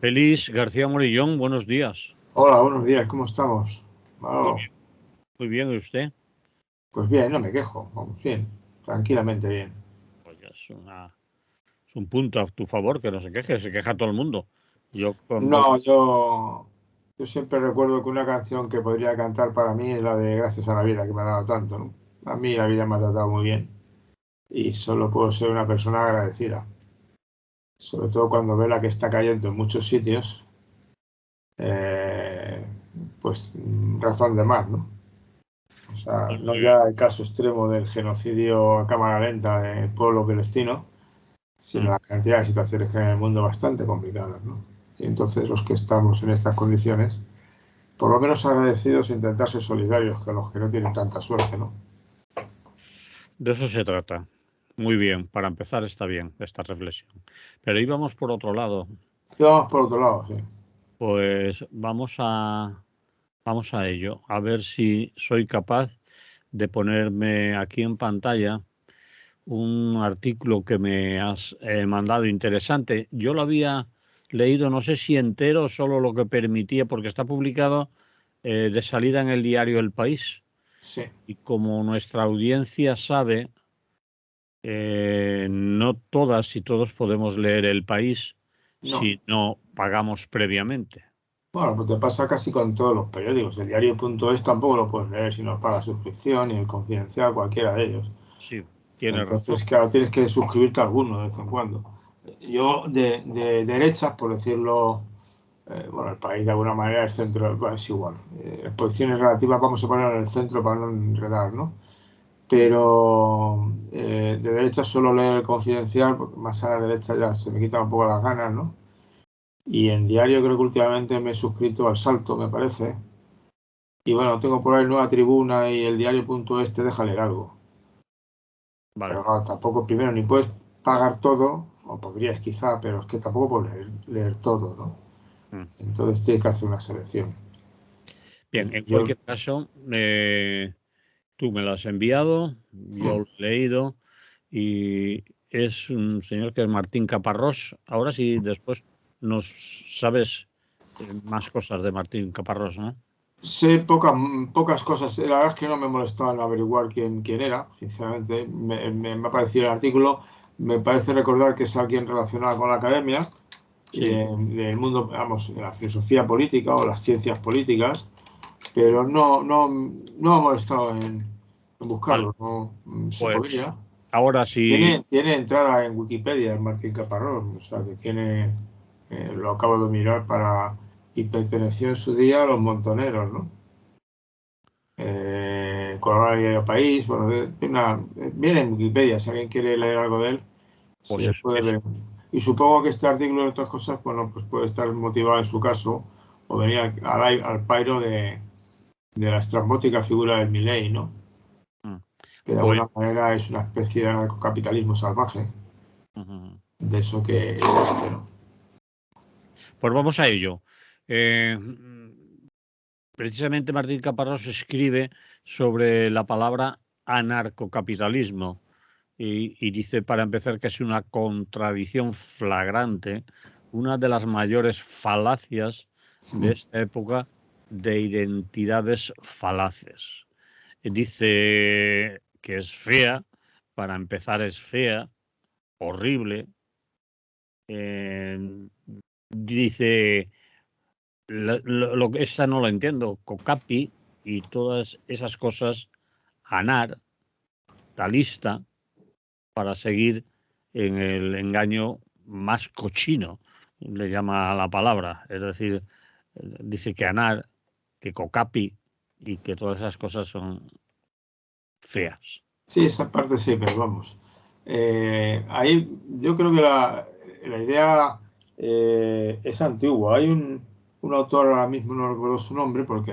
Félix García Morillón, buenos días. Hola, buenos días, ¿cómo estamos? Muy Bueno, bien, muy bien, ¿y usted? pues bien, no me quejo, vamos bien, tranquilamente bien. Pues ya es un punto a tu favor que no se queja todo el mundo. Yo con voz, No, yo siempre recuerdo que una canción que podría cantar para mí es la de Gracias a la vida, que me ha dado tanto, ¿no? A mí la vida me ha tratado muy bien y solo puedo ser una persona agradecida, sobre todo cuando ve la que está cayendo en muchos sitios, eh, pues razón de más, ¿no? O sea, pues no muy bien. ya el caso extremo del genocidio a cámara lenta del pueblo palestino, sino Mm. la cantidad de situaciones que hay en el mundo bastante complicadas, ¿no? Y entonces los que estamos en estas condiciones, por lo menos agradecidos, intentar ser solidarios con los que no tienen tanta suerte, ¿no? De eso se trata. Muy bien, para empezar está bien esta reflexión. Pero íbamos por otro lado. Y vamos por otro lado, sí. Pues vamos a ello, a ver si soy capaz de ponerme aquí en pantalla un artículo que me has mandado interesante. Yo lo había leído, no sé si entero o solo lo que permitía, porque está publicado de salida en el diario El País. Sí, Y como nuestra audiencia sabe, no todas y todos podemos leer El País no. si no pagamos previamente. Bueno, pues te pasa casi con todos los periódicos. El diario.es tampoco lo puedes leer si no pagas suscripción, ni el Confidencial, cualquiera de ellos. Sí, tiene razón. Entonces, claro, tienes que suscribirte a alguno de vez en cuando. Yo, de derechas, por decirlo, bueno, el país de alguna manera es centro, bueno, es igual. Las posiciones relativas vamos a poner en el centro para no enredar, ¿no? Pero de derecha suelo leer el Confidencial, porque más a la derecha ya se me quitan un poco las ganas, ¿no? Y en diario creo que últimamente me he suscrito al Salto, me parece. Y bueno, tengo por ahí Nueva Tribuna y el diario.es te deja leer algo. Pero Vale. claro, tampoco, primero, ni puedes pagar todo, o podrías quizá, pero es que tampoco puedes leer todo, ¿no? Mm. Entonces tienes que hacer una selección. Bien, en Y yo, cualquier caso, tú me lo has enviado, yo hmm, lo he leído y es un señor que es Martín Caparrós. Ahora sí, después nos sabes más cosas de Martín Caparrós, ¿no? sé pocas cosas. La verdad es que no me molestaba en averiguar quién era, sinceramente. Me ha parecido el artículo. Me parece recordar que es alguien relacionado con la academia y Sí, del mundo, vamos, de la filosofía política o las ciencias políticas, pero no me ha molestado en vale. buscarlo. No, se Pues podría. ahora sí, Tiene entrada en Wikipedia el Martín Caparrós, o sea que tiene, lo acabo de mirar para, y perteneció en su día a los montoneros, ¿no? Colonia País, bueno, viene en Wikipedia, si alguien quiere leer algo de él, pues se puede eso. ver. Y supongo que este artículo y otras cosas, bueno, pues puede estar motivado en su caso, o venir al pairo de la estrambótica figura del Milei, ¿no? Mm. Que de Pues, alguna manera es una especie de anarcocapitalismo salvaje, ujú. de eso que es este, ¿no? Pues vamos a ello. Eh, Precisamente Martín Caparrós escribe sobre la palabra anarcocapitalismo y dice, para empezar, que es una contradicción flagrante, una de las mayores falacias de esta época de identidades falaces. Dice que es fea, para empezar es fea, horrible. eh, Dice lo que esta no lo entiendo, Cocapi y todas esas cosas, Anar, Talista, para seguir en el engaño más cochino, le llama la palabra. Es decir, dice que Anar, que Cocapi y que todas esas cosas son feas. Sí, esa parte sí, pero vamos. Ahí yo creo que la idea es antigua. Hay un autor, ahora mismo no recuerdo su nombre, pero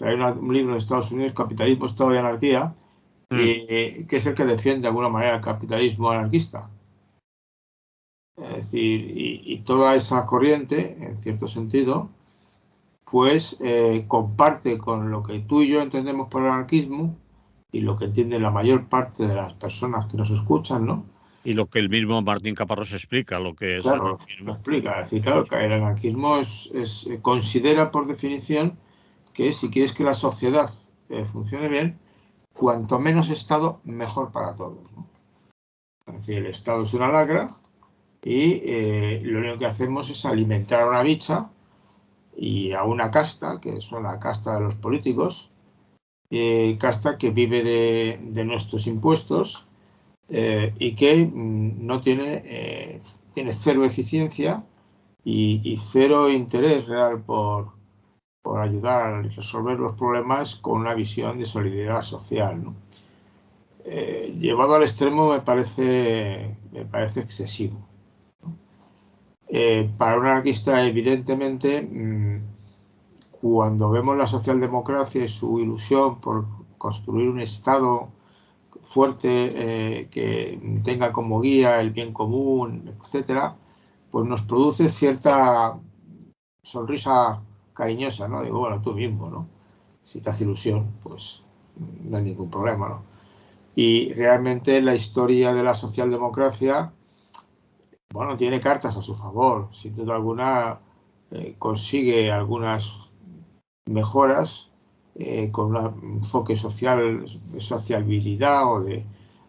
hay un libro de Estados Unidos, Capitalismo, Estado y Anarquía, Mm. que es el que defiende de alguna manera el capitalismo anarquista. Es decir, y toda esa corriente, en cierto sentido, pues comparte con lo que tú y yo entendemos por anarquismo y lo que entiende la mayor parte de las personas que nos escuchan, ¿no? y lo que el mismo Martín Caparrós explica, lo que es Claro, lo anarquismo. explica. Es decir, claro, que el anarquismo considera por definición que si quieres que la sociedad funcione bien, cuanto menos Estado, mejor para todos, ¿no? Es decir, el Estado es una lacra y lo único que hacemos es alimentar a una bicha y a una casta, que son la casta de los políticos, casta que vive de nuestros impuestos y que no tiene cero eficiencia y cero interés real por ayudar a resolver los problemas con una visión de solidaridad social, ¿no? Llevado al extremo me parece excesivo. Para un anarquista, evidentemente, cuando vemos la socialdemocracia y su ilusión por construir un Estado fuerte que tenga como guía el bien común, etcétera, pues nos produce cierta sonrisa cariñosa, ¿no? Digo, bueno, tú mismo, ¿no? Si te hace ilusión, pues no hay ningún problema, ¿no? Y realmente la historia de la socialdemocracia, bueno, tiene cartas a su favor. Sin duda alguna consigue algunas mejoras con un enfoque social, de sociabilidad o de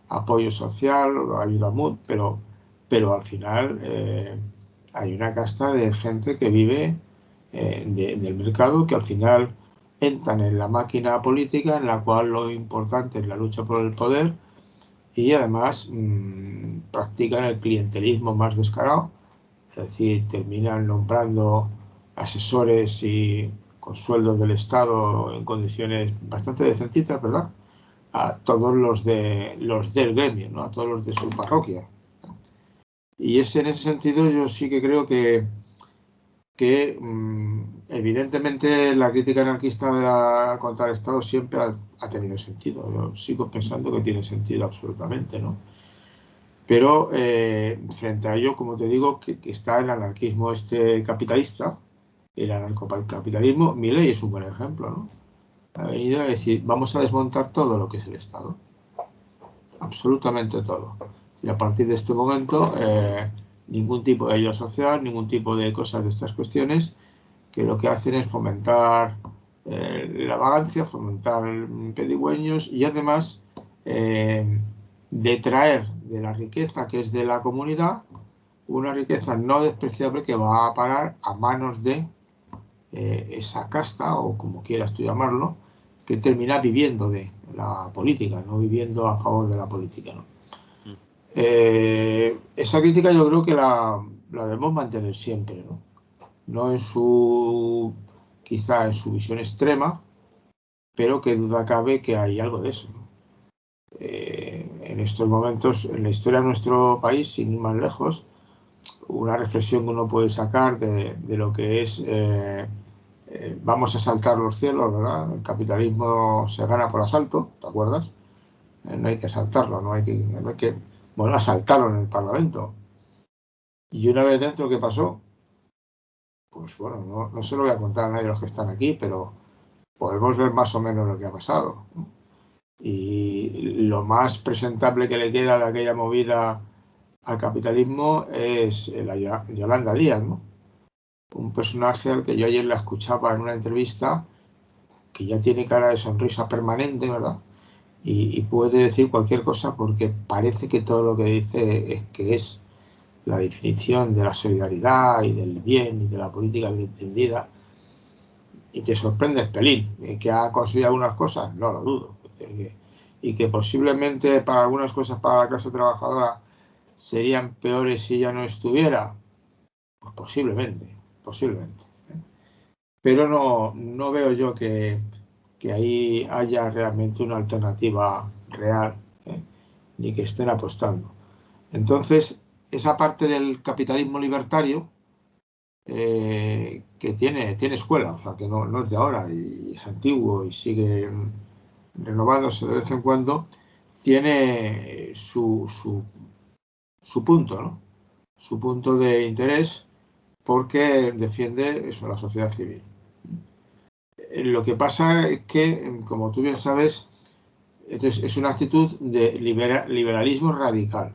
apoyo social o ayuda mutua, pero al final hay una casta de gente que vive del mercado que al final entran en la máquina política en la cual lo importante es la lucha por el poder y además practican el clientelismo más descarado, es decir, terminan nombrando asesores y con sueldos del Estado en condiciones bastante decentitas, ¿verdad? A todos los del gremio, ¿no? A todos los de su parroquia. Y en ese sentido yo sí que creo que evidentemente la crítica anarquista contra el Estado siempre ha tenido sentido. Yo sigo pensando que tiene sentido absolutamente, ¿no? Pero frente a ello, como te digo, que está el anarquismo capitalista, el anarcocapitalismo. Milei es un buen ejemplo, ¿no? Ha venido a decir, vamos a desmontar todo lo que es el Estado. Absolutamente todo. Y a partir de este momento, ningún tipo de ayuda social, ningún tipo de cosas de estas cuestiones, que lo que hacen es fomentar la vagancia, fomentar pedigüeños y además detraer de la riqueza que es de la comunidad una riqueza no despreciable que va a parar a manos de esa casta, o como quieras tú llamarlo, que termina viviendo de la política, no viviendo a favor de la política, ¿no? Esa crítica yo creo que la debemos mantener siempre, ¿no? No quizá en su visión extrema, pero que duda cabe que hay algo de eso, ¿no? En estos momentos, en la historia de nuestro país, sin ir más lejos, una reflexión que uno puede sacar de lo que es vamos a saltar los cielos, ¿verdad? El capitalismo se gana por asalto, ¿te acuerdas? No hay que asaltarlo, no hay que bueno, asaltarlo en el Parlamento. Y una vez dentro, ¿qué pasó? Pues bueno, no se lo voy a contar a nadie de los que están aquí, pero podemos ver más o menos lo que ha pasado. Y lo más presentable que le queda de aquella movida al capitalismo es la Yolanda Díaz, ¿no? Un personaje al que yo ayer la escuchaba en una entrevista que ya tiene cara de sonrisa permanente, ¿verdad? Y puede decir cualquier cosa porque parece que todo lo que dice es la definición de la solidaridad y del bien y de la política bien entendida, y te sorprende el pelín. ¿Que ha conseguido algunas cosas? No lo dudo. Es decir, y que posiblemente para algunas cosas para la clase trabajadora serían peores si ella no estuviera, pues posiblemente. Pero no veo yo que ahí haya realmente una alternativa real, ni que estén apostando. Entonces, esa parte del capitalismo libertario que tiene escuela, o sea, que no es de ahora y es antiguo y sigue renovándose de vez en cuando, tiene su punto, ¿no? Su punto de interés porque defiende eso, la sociedad civil. Lo que pasa es que, como tú bien sabes, es una actitud de liberalismo radical.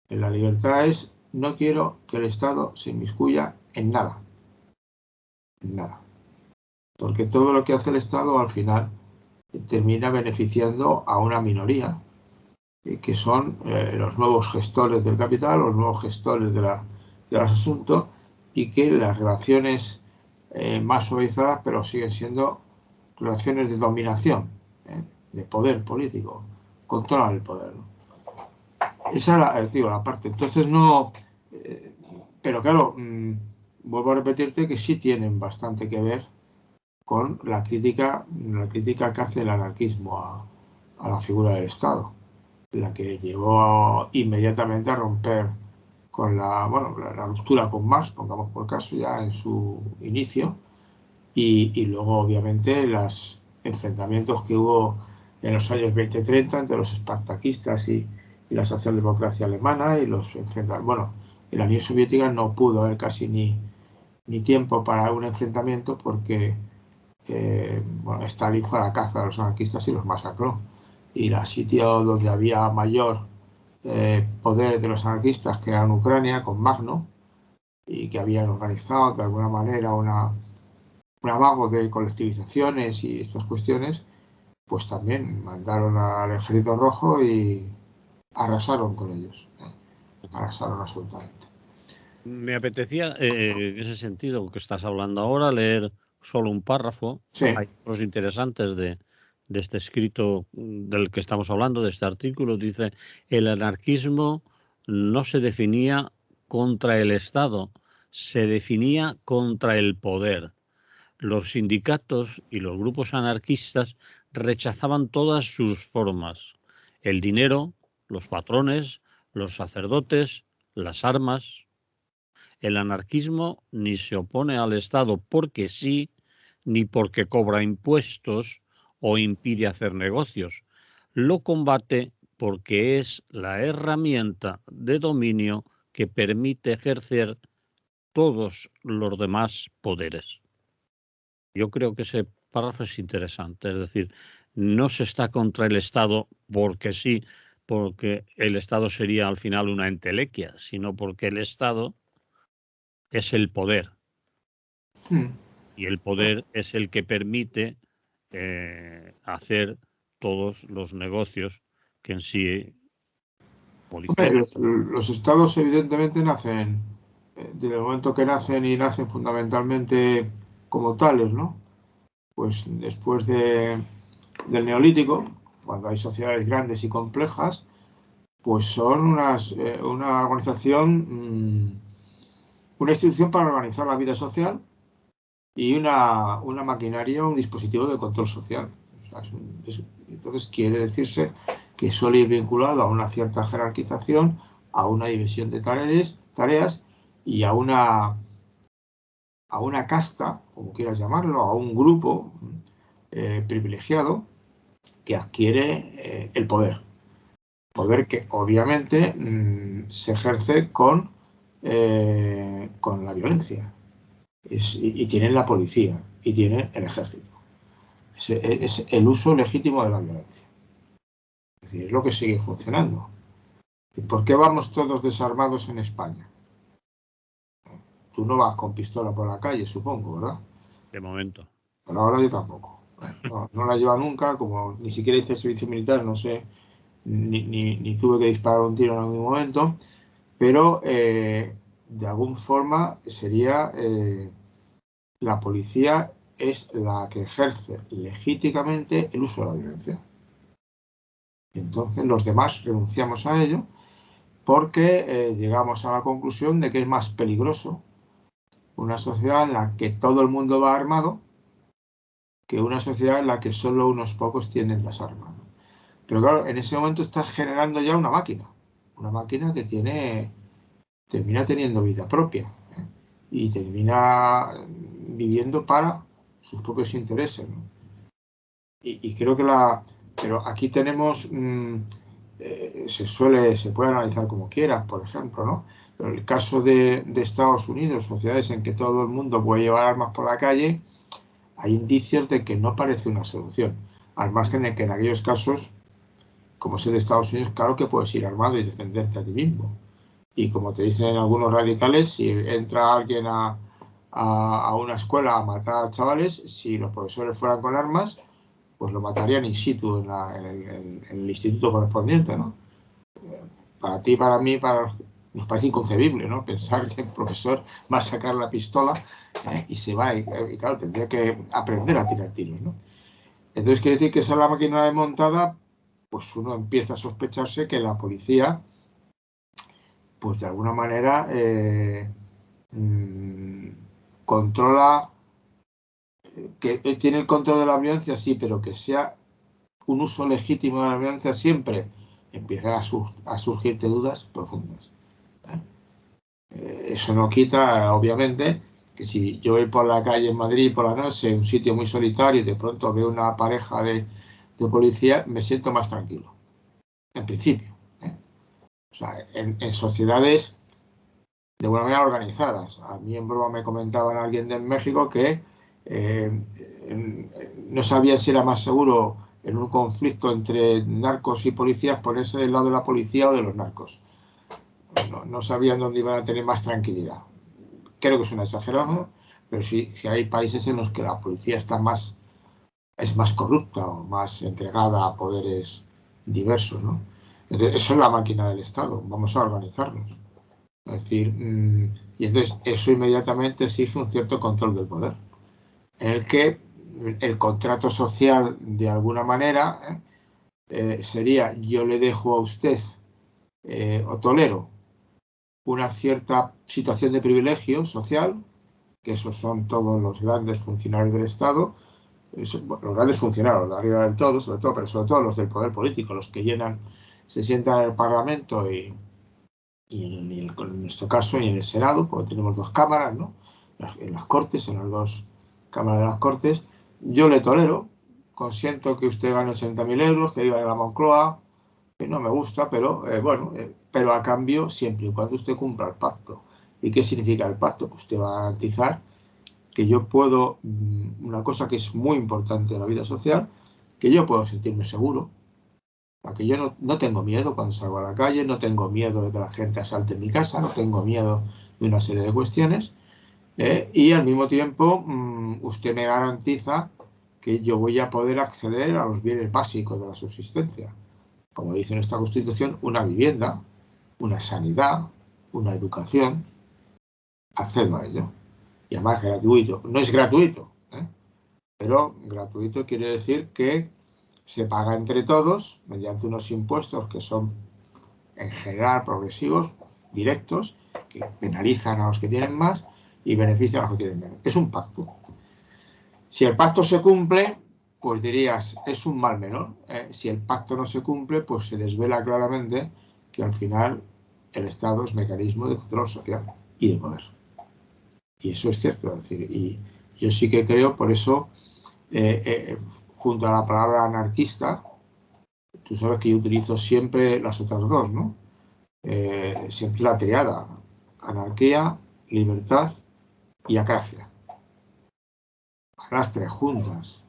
La libertad es, no quiero que el Estado se inmiscuya en nada. En nada. Porque todo lo que hace el Estado al final termina beneficiando a una minoría, que son los nuevos gestores del capital, los nuevos gestores de los asuntos, y que las relaciones más suavizadas, pero siguen siendo relaciones de dominación, de poder político, controlan el poder, ¿no? Esa es la parte. Entonces no... pero claro, vuelvo a repetirte que sí tienen bastante que ver con la crítica que hace el anarquismo a la figura del Estado, la que llevó inmediatamente a romper con la ruptura con Marx, pongamos por caso, ya en su inicio, y luego obviamente los enfrentamientos que hubo en los años 20-30 entre los espartaquistas y la socialdemocracia alemana, y los enfrentamientos, bueno, en la Unión Soviética no pudo haber casi ni tiempo para un enfrentamiento porque Stalin fue a la caza de los anarquistas y los masacró. Y el sitio donde había mayor poder de los anarquistas, que era en Ucrania, con Magno, y que habían organizado de alguna manera un amago de colectivizaciones y estas cuestiones, pues también mandaron al Ejército Rojo y arrasaron con ellos. Arrasaron absolutamente. Me apetecía, en ese sentido que estás hablando ahora, leer solo un párrafo. Sí. Hay otros interesantes de este escrito del que estamos hablando, de este artículo. Dice: el anarquismo no se definía contra el Estado, se definía contra el poder. Los sindicatos y los grupos anarquistas rechazaban todas sus formas: el dinero, los patrones, los sacerdotes, las armas. El anarquismo ni se opone al Estado porque sí, ni porque cobra impuestos o impide hacer negocios. Lo combate porque es la herramienta de dominio que permite ejercer todos los demás poderes. Yo creo que ese párrafo es interesante, es decir, no se está contra el Estado porque sí, porque el Estado sería al final una entelequia, sino porque el Estado es el poder. Y el poder es el que permite hacer todos los negocios que en sí... Hombre, los estados evidentemente nacen, desde el momento que nacen, y nacen fundamentalmente como tales, ¿no? Pues después del Neolítico, cuando hay sociedades grandes y complejas, pues son una organización, una institución para organizar la vida social y una maquinaria, un dispositivo de control social. O sea, entonces quiere decirse que suele ir vinculado a una cierta jerarquización, a una división de tareas y a una casta, como quieras llamarlo, a un grupo privilegiado que adquiere el poder. Poder que obviamente se ejerce con la violencia. Y tienen la policía y tienen el ejército. Es el uso legítimo de la violencia. Es decir, es lo que sigue funcionando. ¿Y por qué vamos todos desarmados en España? Tú no vas con pistola por la calle, supongo, ¿verdad? De momento. Pero ahora yo tampoco. No la llevo nunca, como ni siquiera hice servicio militar, no sé, ni tuve que disparar un tiro en algún momento, pero de alguna forma sería la policía es la que ejerce legítimamente el uso de la violencia. Entonces los demás renunciamos a ello porque llegamos a la conclusión de que es más peligroso una sociedad en la que todo el mundo va armado que una sociedad en la que solo unos pocos tienen las armas. Pero claro, en ese momento estás generando ya una máquina que termina teniendo vida propia, y termina viviendo para sus propios intereses, ¿no? Y creo que pero aquí tenemos, se puede analizar como quieras, por ejemplo, ¿no? Pero en el caso de Estados Unidos, sociedades en que todo el mundo puede llevar armas por la calle, hay indicios de que no parece una solución, al margen de que en aquellos casos, como es el de Estados Unidos, claro que puedes ir armado y defenderte a ti mismo. Y como te dicen algunos radicales, si entra alguien a una escuela a matar a chavales, si los profesores fueran con armas, pues lo matarían in situ en el instituto correspondiente, ¿no? Para ti, para mí, nos parece inconcebible, ¿no? Pensar que el profesor va a sacar la pistola y se va, y claro, tendría que aprender a tirar tiros, ¿no? Entonces quiere decir que esa es la máquina desmontada, pues uno empieza a sospecharse que la policía, pues de alguna manera controla, que tiene el control de la violencia, sí, pero que sea un uso legítimo de la violencia siempre, empiezan a surgirte dudas profundas. Eso no quita, obviamente, que si yo voy por la calle en Madrid por la noche, en un sitio muy solitario, y de pronto veo una pareja de policía, me siento más tranquilo, en principio. O sea, en sociedades de buena manera organizadas. A mí en broma me comentaban alguien de México que no sabía si era más seguro en un conflicto entre narcos y policías ponerse del lado de la policía o de los narcos. No sabían dónde iban a tener más tranquilidad. Creo que es una exageración, pero sí hay países en los que la policía es más corrupta o más entregada a poderes diversos, ¿no? Entonces, eso es la máquina del Estado. Vamos a organizarnos. Es decir, y entonces eso inmediatamente exige un cierto control del poder, en el que el contrato social, de alguna manera, sería: yo le dejo a usted, o tolero una cierta situación de privilegio social, que esos son todos los grandes funcionarios del Estado, bueno, los grandes funcionarios de arriba del todo, sobre todo, pero sobre todo los del poder político, los que se sientan en el Parlamento y en nuestro caso y en el Senado, porque tenemos dos cámaras, ¿no? En las Cortes, en las dos cámaras de las Cortes. Yo le tolero, consiento que usted gane 80.000 euros, que viva en la Moncloa, que no me gusta, pero bueno, pero a cambio, siempre y cuando usted cumpla el pacto. ¿Y qué significa el pacto? Pues usted va a garantizar que yo puedo, una cosa que es muy importante en la vida social, que yo puedo sentirme seguro, porque yo no tengo miedo cuando salgo a la calle, no tengo miedo de que la gente asalte en mi casa, no tengo miedo de una serie de cuestiones, y al mismo tiempo usted me garantiza que yo voy a poder acceder a los bienes básicos de la subsistencia. Como dice nuestra Constitución, una vivienda, una sanidad, una educación, accedo a ello. Y además gratuito. No es gratuito, pero gratuito quiere decir que se paga entre todos mediante unos impuestos que son en general progresivos, directos, que penalizan a los que tienen más y benefician a los que tienen menos. Es un pacto. Si el pacto se cumple, pues dirías, es un mal menor. Si el pacto no se cumple, pues se desvela claramente que al final el Estado es mecanismo de control social y de poder. Y eso es cierto. Es decir, y yo sí que creo, por eso, junto a la palabra anarquista, tú sabes que yo utilizo siempre las otras dos, ¿no? Siempre la triada: anarquía, libertad y acracia. Las tres juntas.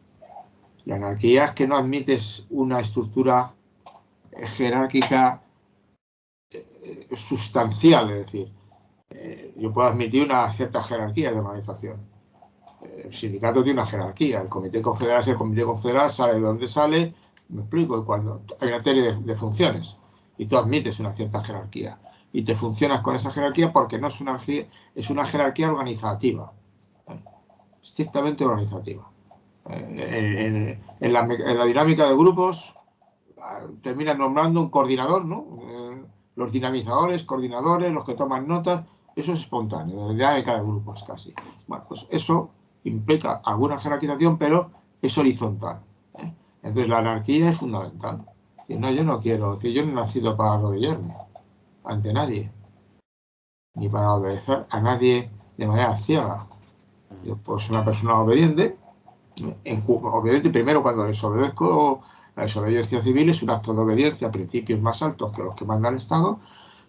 La anarquía es que no admites una estructura jerárquica sustancial, es decir, yo puedo admitir una cierta jerarquía de organización. El sindicato tiene una jerarquía, el comité confederal es el comité confederal, sale de donde sale, me explico, y cuando hay una serie de funciones y tú admites una cierta jerarquía y te funcionas con esa jerarquía porque no es una jerarquía organizativa, estrictamente organizativa. En la dinámica de grupos terminan nombrando un coordinador, ¿no? Los dinamizadores, coordinadores, los que toman notas, eso es espontáneo, de la dinámica de grupos casi. Bueno, pues eso implica alguna jerarquización, pero es horizontal. Entonces la anarquía es fundamental. Es decir, no, yo no quiero, es decir, yo no he nacido para arrodillarme ante nadie, ni para obedecer a nadie de manera ciega. Yo puedo ser una persona obediente. Obviamente, primero, cuando desobedezco, la desobediencia civil es un acto de obediencia a principios más altos que los que manda el Estado,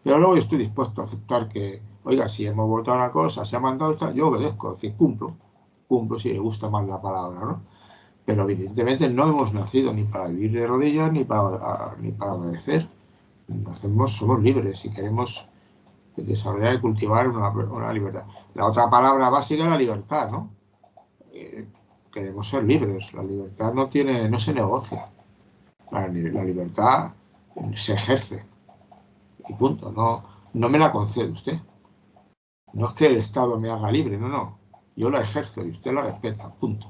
pero luego yo estoy dispuesto a aceptar que, oiga, si hemos votado una cosa, se ha mandado esta, yo obedezco, es decir, cumplo si le gusta más la palabra, ¿no? Pero evidentemente no hemos nacido ni para vivir de rodillas ni para obedecer. Somos libres y queremos desarrollar y cultivar una libertad. La otra palabra básica es la libertad, ¿no? Queremos ser libres. La libertad no se negocia. La libertad se ejerce. Y punto. No me la concede usted. No es que el Estado me haga libre, no. Yo la ejerzo y usted la respeta, punto.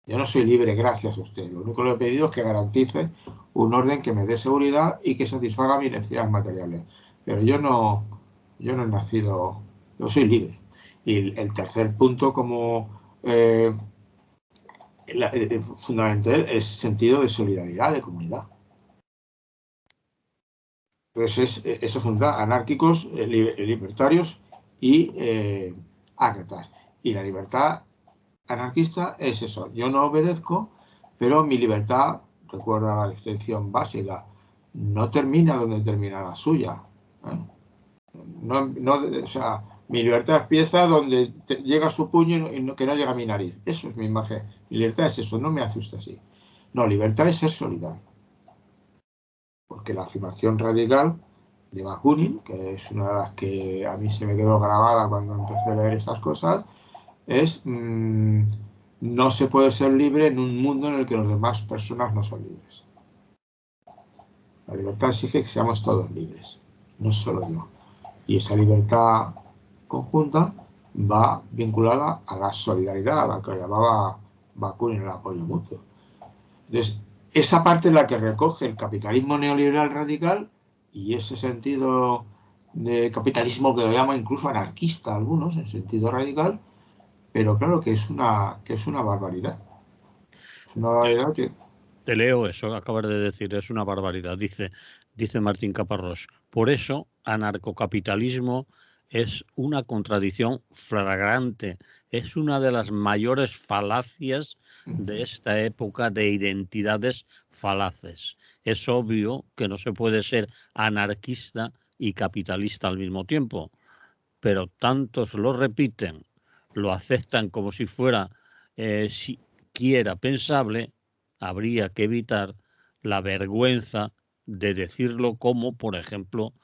Yo no soy libre gracias a usted. Lo único que le he pedido es que garantice un orden que me dé seguridad y que satisfaga mis necesidades materiales. Pero yo no he nacido, yo soy libre. Y el tercer punto como fundamental es el sentido de solidaridad, de comunidad. Entonces eso funda anárquicos, libertarios y ácratas. Y la libertad anarquista es eso. Yo no obedezco, pero mi libertad, recuerda la distinción básica, no termina donde termina la suya. O sea, mi libertad empieza donde llega su puño y que no llega a mi nariz. Eso es mi imagen. Mi libertad es eso, no me hace usted así. No, libertad es ser solidario. Porque la afirmación radical de Bakunin, que es una de las que a mí se me quedó grabada cuando empecé a leer estas cosas, es no se puede ser libre en un mundo en el que las demás personas no son libres. La libertad exige que seamos todos libres, no solo yo. Y esa libertad conjunta va vinculada a la solidaridad, a la que llamaba Bakunin el apoyo mutuo. Entonces, esa parte es la que recoge el capitalismo neoliberal radical y ese sentido de capitalismo que lo llama incluso anarquista algunos, en sentido radical, pero claro que es una barbaridad. Es una barbaridad que... Te leo eso, acabas de decir, es una barbaridad. Dice Martín Caparrós. Por eso, anarcocapitalismo es una contradicción flagrante. Es una de las mayores falacias de esta época de identidades falaces. Es obvio que no se puede ser anarquista y capitalista al mismo tiempo, pero tantos lo repiten, lo aceptan como si fuera siquiera pensable. Habría que evitar la vergüenza de decirlo, como por ejemplo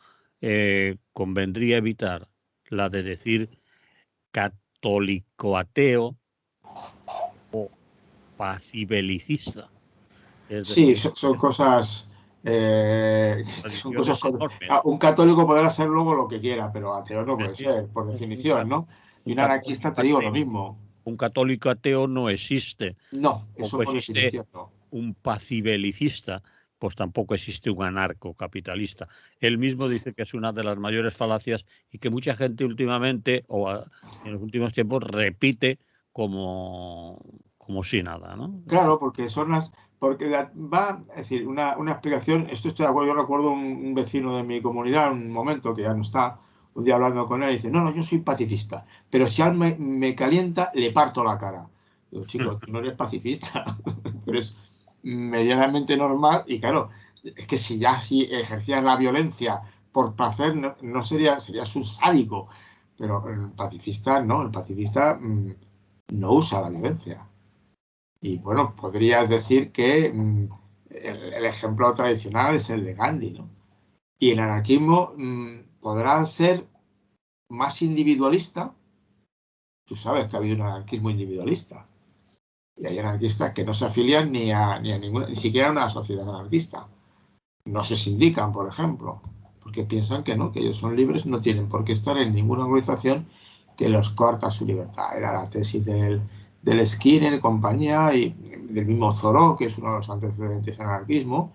convendría evitar la de decir católico ateo o pacibelicista. Sí, son cosas... son cosas un católico podrá ser luego lo que quiera, pero ateo no puede ser, por definición, ¿no? Y un anarquista te digo lo mismo. Un católico ateo no existe. No, eso por definición no. Un pacibelicista, pues tampoco existe un anarcocapitalista. Él mismo dice que es una de las mayores falacias y que mucha gente últimamente, o en los últimos tiempos, repite como si nada, ¿no? Claro, porque son las... Porque va, es decir, una explicación, esto estoy de acuerdo, yo recuerdo un vecino de mi comunidad, en un momento que ya no está, un día hablando con él, y dice, no, yo soy pacifista, pero si alguien me calienta, le parto la cara. Digo, chico, tú no eres pacifista, tú eres medianamente normal, y claro, es que si ejercías la violencia por placer, no serías un sádico, pero el pacifista no, el pacifista no usa la violencia. Y bueno, podrías decir que el ejemplo tradicional es el de Gandhi, ¿no? Y el anarquismo podrá ser más individualista. Tú sabes que ha habido un anarquismo individualista. Y hay anarquistas que no se afilian ni siquiera a una sociedad anarquista. No se sindican, por ejemplo, porque piensan que no, que ellos son libres, no tienen por qué estar en ninguna organización que los corta su libertad. Era la tesis del Skinner y compañía, y del mismo Thoreau, que es uno de los antecedentes del anarquismo,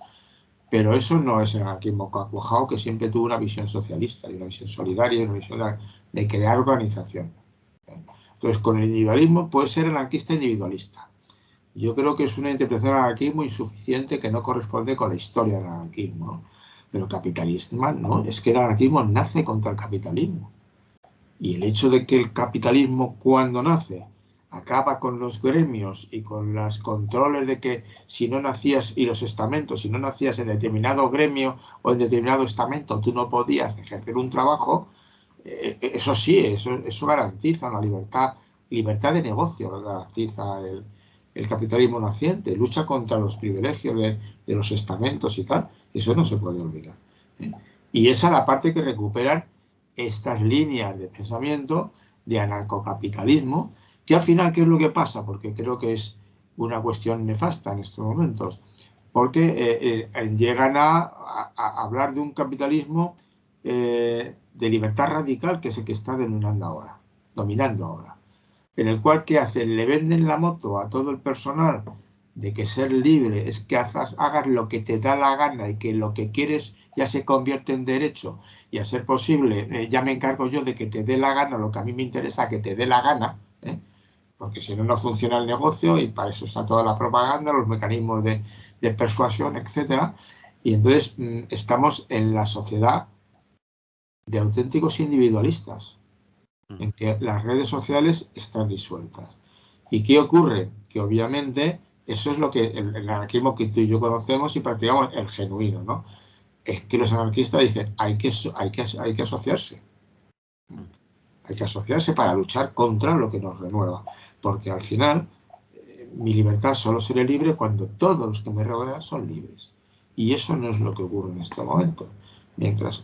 pero eso no es el anarquismo cuajado, que siempre tuvo una visión socialista, y una visión solidaria, y una visión de crear organización. Entonces, con el individualismo puede ser anarquista individualista. Yo creo que es una interpretación del anarquismo insuficiente que no corresponde con la historia del anarquismo, ¿no? Pero capitalismo no, es que el anarquismo nace contra el capitalismo. Y el hecho de que el capitalismo, cuando nace, acaba con los gremios y con los controles de que si no nacías, y los estamentos, si no nacías en determinado gremio o en determinado estamento, tú no podías ejercer un trabajo, eso sí, eso garantiza una libertad de negocio, lo garantiza el capitalismo naciente, lucha contra los privilegios de los estamentos y tal, eso no se puede olvidar. Y esa es la parte que recuperan estas líneas de pensamiento de anarcocapitalismo, que al final, ¿qué es lo que pasa? Porque creo que es una cuestión nefasta en estos momentos, porque llegan a hablar de un capitalismo de libertad radical, que es el que está dominando ahora, en el cual, ¿qué hacen? Le venden la moto a todo el personal de que ser libre es que hagas lo que te da la gana y que lo que quieres ya se convierte en derecho, y a ser posible ya me encargo yo de que te dé la gana lo que a mí me interesa que te dé la gana, porque si no, no funciona el negocio, y para eso está toda la propaganda, los mecanismos de persuasión, etcétera. Y entonces estamos en la sociedad de auténticos individualistas, en que las redes sociales están disueltas. ¿Y qué ocurre? Que obviamente eso es lo que el anarquismo que tú y yo conocemos y practicamos, el genuino, ¿no? Es que los anarquistas dicen, hay que asociarse. Hay que asociarse para luchar contra lo que nos renueva. Porque al final, mi libertad solo seré libre cuando todos los que me rodean son libres. Y eso no es lo que ocurre en este momento. Mientras,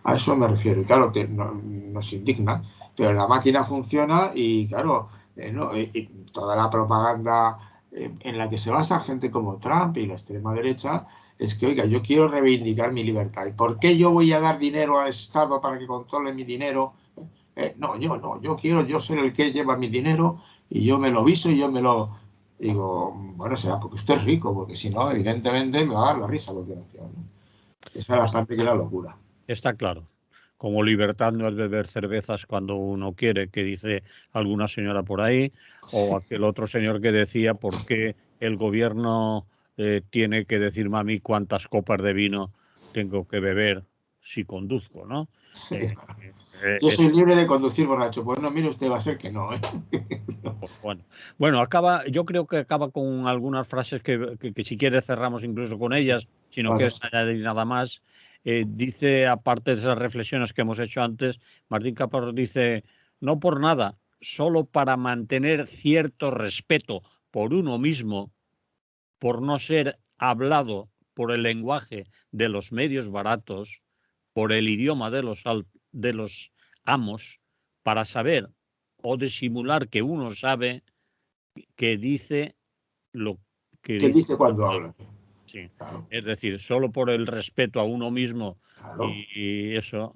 a eso me refiero. Y claro, nos indigna, pero la máquina funciona y claro, y toda la propaganda en la que se basa gente como Trump y la extrema derecha es que, oiga, yo quiero reivindicar mi libertad. ¿Y por qué yo voy a dar dinero al Estado para que controle mi dinero? No, yo quiero yo ser el que lleva mi dinero y yo me lo viso y yo me lo... Digo, bueno, será porque usted es rico, porque si no, evidentemente me va a dar la risa a continuación, ¿no? Esa es la parte que es la locura. Está claro. Como libertad no es beber cervezas cuando uno quiere, que dice alguna señora por ahí, o aquel otro señor que decía por qué el gobierno tiene que decirme a mí cuántas copas de vino tengo que beber si conduzco, ¿no? Sí. Yo soy libre de conducir borracho. Pues no, mire usted, va a ser que no. Bueno, yo creo que acaba con algunas frases que si quiere cerramos incluso con ellas, si no quieres añadir nada más. Dice, aparte de esas reflexiones que hemos hecho antes, Martín Caparrós dice, no por nada, solo para mantener cierto respeto por uno mismo, por no ser hablado por el lenguaje de los medios baratos, por el idioma de los amos, para saber o disimular que uno sabe, que dice lo que dice cuando habla. Sí. Claro. Es decir, solo por el respeto a uno mismo, claro. y eso...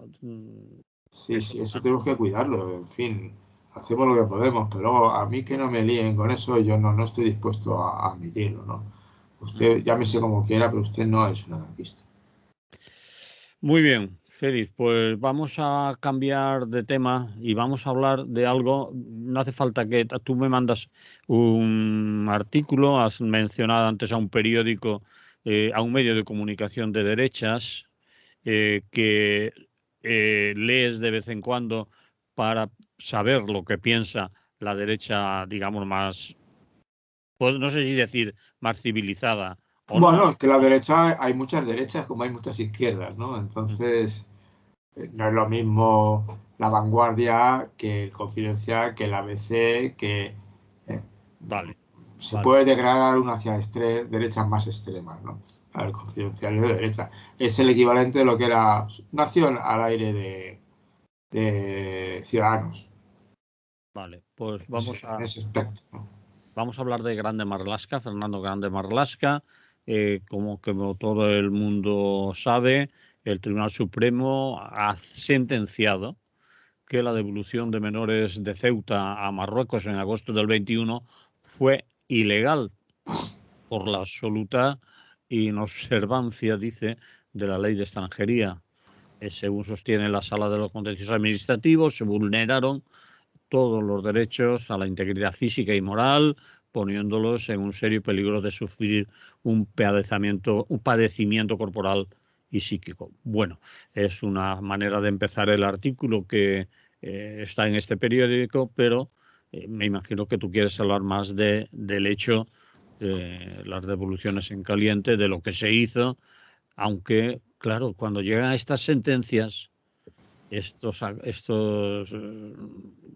Sí, eso tenemos que cuidarlo, en fin, hacemos lo que podemos, pero a mí que no me líen con eso, yo no estoy dispuesto a admitirlo, ¿no? Usted llámese como quiera, pero usted no es un anarquista. Muy bien, Félix, pues vamos a cambiar de tema y vamos a hablar de algo. No hace falta que tú me mandas un artículo, has mencionado antes a un periódico, a un medio de comunicación de derechas, que lees de vez en cuando para saber lo que piensa la derecha, digamos, más, pues no sé si decir más civilizada o bueno, no. es que la derecha, hay muchas derechas como hay muchas izquierdas, ¿no? Entonces, no es lo mismo La Vanguardia que el Confidencial, que el ABC, que... Vale. Se puede degradar una hacia derechas más extremas, ¿no? El Confidencial de derecha. Es el equivalente de lo que era Nación al aire de Ciudadanos. Vale, pues vamos a hablar de Grande Marlaska, Fernando Grande Marlaska. Como todo el mundo sabe, el Tribunal Supremo ha sentenciado que la devolución de menores de Ceuta a Marruecos en agosto del 21 fue ilegal por la absoluta inobservancia, dice, de la ley de extranjería. Según sostiene la Sala de los Contenciosos Administrativos, se vulneraron todos los derechos a la integridad física y moral, poniéndolos en un serio peligro de sufrir un padecimiento corporal y psíquico. Bueno, es una manera de empezar el artículo que está en este periódico, pero me imagino que tú quieres hablar más del hecho de las devoluciones en caliente, de lo que se hizo, aunque, claro, cuando llegan a estas sentencias,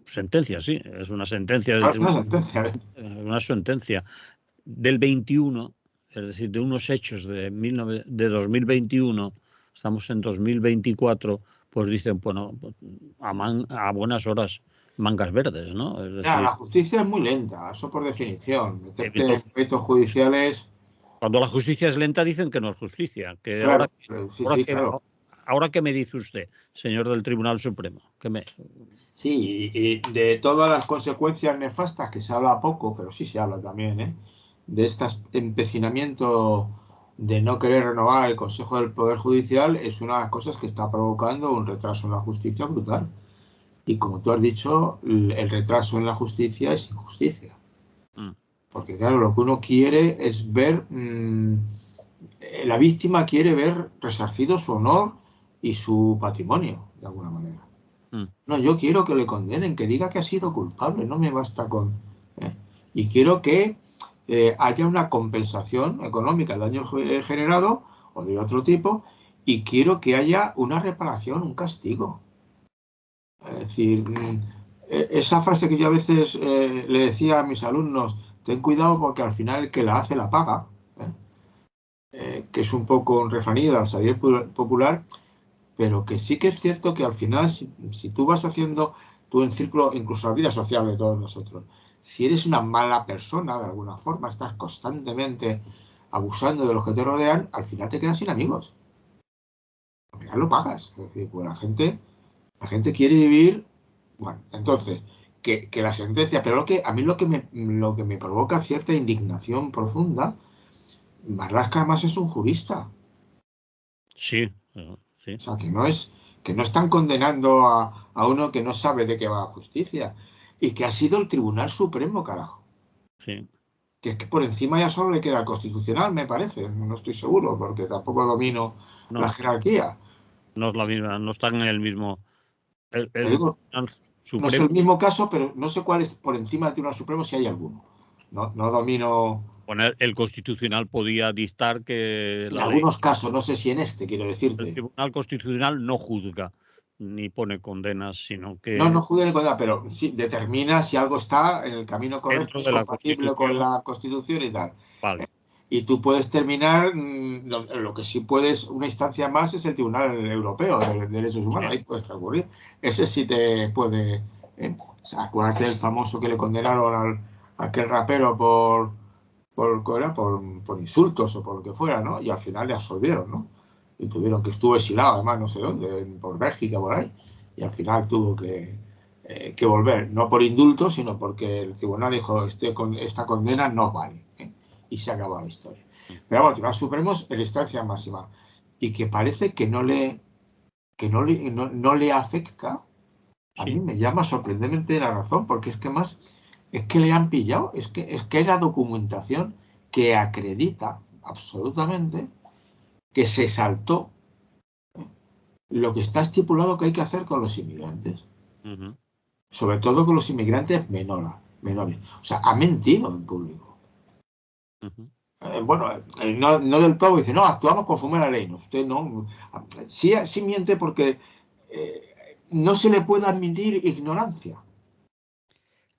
sentencias, sí, es una sentencia una sentencia del 21, es decir, de unos hechos de 2021, estamos en 2024, pues dicen, bueno, pues, a buenas horas, mangas verdes, ¿no? Es Ya, decir, la justicia es muy lenta, eso por definición. Meterte en entonces, pleitos judiciales, cuando la justicia es lenta dicen que no es justicia, que claro, sí, ahora sí, que, claro. ahora que me dice usted, señor del Tribunal Supremo, Sí, y de todas las consecuencias nefastas, que se habla poco, pero sí se habla también, ¿eh? De este empecinamiento de no querer renovar el Consejo del Poder Judicial, es una de las cosas que está provocando un retraso en la justicia brutal. Y como tú has dicho, el retraso en la justicia es injusticia. mm, Porque claro, lo que uno quiere es ver, la víctima quiere ver resarcido su honor y su patrimonio, de alguna manera. mm, No, yo quiero que le condenen, que diga que ha sido culpable, no me basta con... ¿eh? Y quiero que haya una compensación económica del daño generado o de otro tipo, y quiero que haya una reparación, un castigo. Es decir, esa frase que yo a veces le decía a mis alumnos, ten cuidado porque al final el que la hace la paga, ¿eh? Que es un poco un refranillo de la sabiduría popular, pero que sí que es cierto que al final, si tú vas haciendo tú en círculo, incluso la vida social de todos nosotros, si eres una mala persona de alguna forma, estás constantemente abusando de los que te rodean, al final te quedas sin amigos. Al final lo pagas. Es decir, pues la gente quiere vivir, bueno, entonces, que la sentencia, pero a mí lo que me provoca cierta indignación profunda, Marlaska además es un jurista. sí, O sí, sea, que no están condenando a uno que no sabe de qué va la justicia y que ha sido el Tribunal Supremo, carajo. sí, Que es que por encima ya solo le queda el Constitucional, me parece. No estoy seguro, porque tampoco domino la no, jerarquía. no es la misma, no están en el mismo, Te el digo, Tribunal no es Supremo. el mismo caso, pero no sé cuál es por encima del Tribunal Supremo si hay alguno. No, no domino Poner el Constitucional podía dictar que en la ley, algunos casos, no sé si en este, quiero el decirte. Tribunal Constitucional no juzga ni pone condenas, sino No, que no juzga ni condena, pero sí determina si algo está en el camino correcto, dentro es de la compatible con Constitución, la Constitución y tal. vale, Y tú puedes terminar, lo que sí puedes, una instancia más es el Tribunal Europeo de Derechos Humanos, sí, ahí puedes recurrir. Ese sí te puede... O sea, acuérdate del famoso que le condenaron a aquel rapero por insultos o por lo que fuera, ¿no? Y al final le absolvieron, ¿no? Y tuvieron que estuvo exilado, además, no sé dónde, por Bélgica, por ahí. Y al final tuvo que volver, no por indulto, sino porque el tribunal dijo, esta condena no vale, ¿eh? Y se acaba la historia. Pero bueno, el Tribunal Supremo es la instancia máxima y que parece no le afecta, a mí sí, me llama sorprendentemente la razón, porque es que más, es que le han pillado, es que hay la documentación que acredita absolutamente que se saltó lo que está estipulado que hay que hacer con los inmigrantes, ujú, sobre todo con los inmigrantes menores. O sea, ha mentido en público. ujú. Bueno, no, no del todo, dice, no, actuamos conforme a la ley. No, usted no. Sí, sí miente porque no se le puede admitir ignorancia.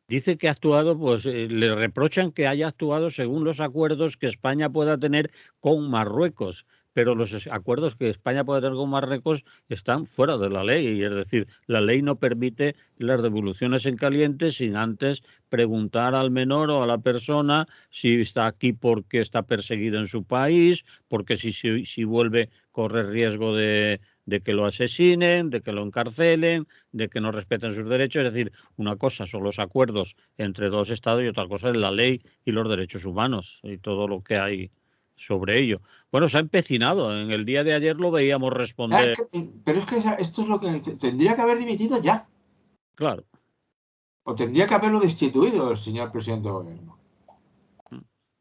Dice que ha actuado, pues le reprochan que haya actuado según los acuerdos que España pueda tener con Marruecos, pero los acuerdos que España pueda tener con Marruecos están fuera de la ley, y es decir, la ley no permite las devoluciones en caliente sin antes preguntar al menor o a la persona si está aquí porque está perseguido en su país, porque si vuelve corre riesgo de que lo asesinen, de que lo encarcelen, de que no respeten sus derechos. Es decir, una cosa son los acuerdos entre dos estados y otra cosa es la ley y los derechos humanos y todo lo que hay sobre ello. Bueno, se ha empecinado. En el día de ayer lo veíamos responder. Pero es que esto es lo que tendría que haber dimitido ya. Claro. O tendría que haberlo destituido el señor presidente de gobierno. Mm,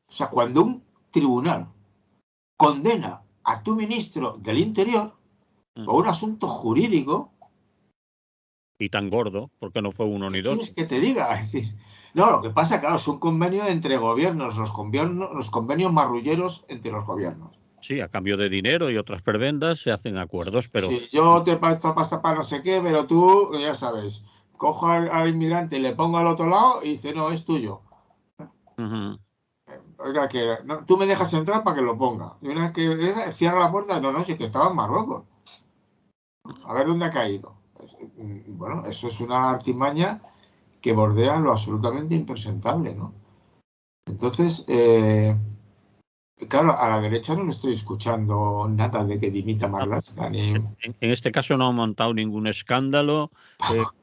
O sea, cuando un tribunal condena a tu ministro del Interior mm. por un asunto jurídico, Y tan gordo, porque no fue uno ¿qué ni dos. quieres que te diga? Es decir, no, lo que pasa, claro, es un convenio entre gobiernos, los convenios marrulleros entre los gobiernos. Sí, a cambio de dinero y otras prebendas se hacen acuerdos, pero Si yo te paso pasta para no sé qué, pero tú, ya sabes, cojo al inmigrante y le pongo al otro lado y dice, no, es tuyo. ujú, Oiga, que no, tú me dejas entrar para que lo ponga. Y una vez que cierra la puerta, no, no, si que estaba en Marruecos. A ver dónde ha caído. Bueno, eso es una artimaña que bordea lo absolutamente impresentable, ¿no? Entonces, claro, a la derecha no le estoy escuchando nada de que dimita Marlaska, ni... En este caso no han montado ningún escándalo,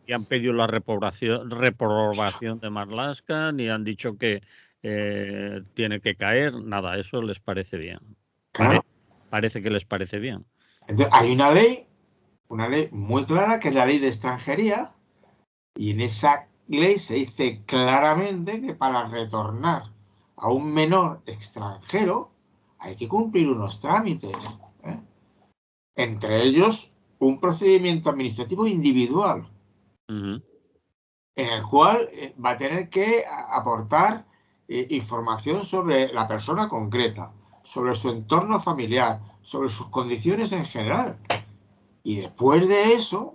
ni han pedido la reprobación de Marlaska, ni han dicho que tiene que caer, nada, eso les parece bien. Claro. Parece que les parece bien. Entonces, hay una ley muy clara, que es la ley de extranjería, y en esa ley se dice claramente que para retornar a un menor extranjero hay que cumplir unos trámites, ¿eh? Entre ellos un procedimiento administrativo individual, en el cual va a tener que aportar información sobre la persona concreta, sobre su entorno familiar, sobre sus condiciones en general. Y después de eso,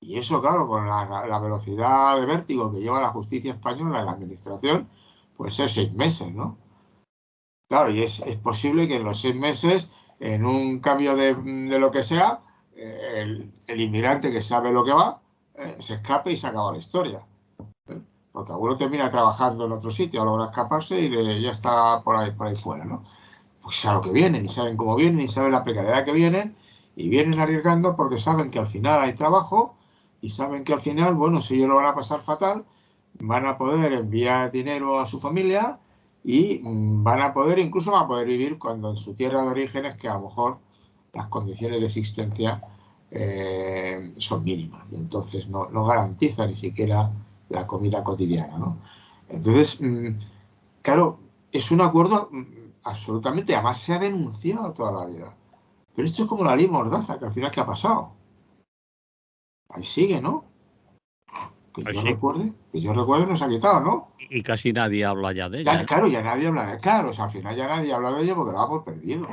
y eso claro, con la velocidad de vértigo que lleva la justicia española y la administración, puede ser 6 meses, ¿no? Claro, y es posible que en los 6 meses, en un cambio de lo que sea, el inmigrante que sabe lo que va, se escape y se acaba la historia. Porque alguno termina trabajando en otro sitio, logra escaparse y ya está por ahí fuera, ¿no? Pues a lo que vienen, y saben cómo vienen, y saben la precariedad que vienen, y vienen arriesgando porque saben que al final hay trabajo, y saben que al final, bueno, si ellos lo van a pasar fatal, van a poder enviar dinero a su familia y incluso van a poder vivir cuando en su tierra de origen es que a lo mejor las condiciones de existencia son mínimas, y entonces no garantiza ni siquiera la comida cotidiana, ¿no? Entonces, claro, es un acuerdo absolutamente, además se ha denunciado toda la vida. Pero esto es como la ley Mordaza, que al final, ¿qué ha pasado? Ahí sigue, ¿no? Que yo recuerde no se ha quitado, ¿no? Y casi nadie habla ya de Ya, ella. claro, ya nadie habla de... Claro, o sea, al final ya nadie habla de ello porque lo da por perdido.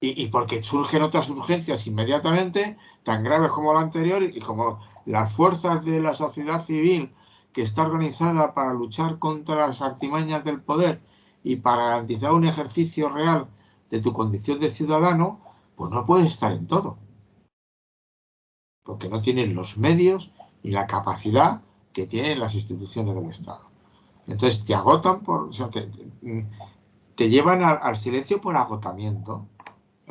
Y porque surgen otras urgencias inmediatamente, tan graves como la anterior, y como las fuerzas de la sociedad civil que está organizada para luchar contra las artimañas del poder y para garantizar un ejercicio real de tu condición de ciudadano, pues no puedes estar en todo. Porque no tienes los medios y la capacidad que tienen las instituciones del Estado. Entonces te agotan o sea, te llevan al silencio por agotamiento.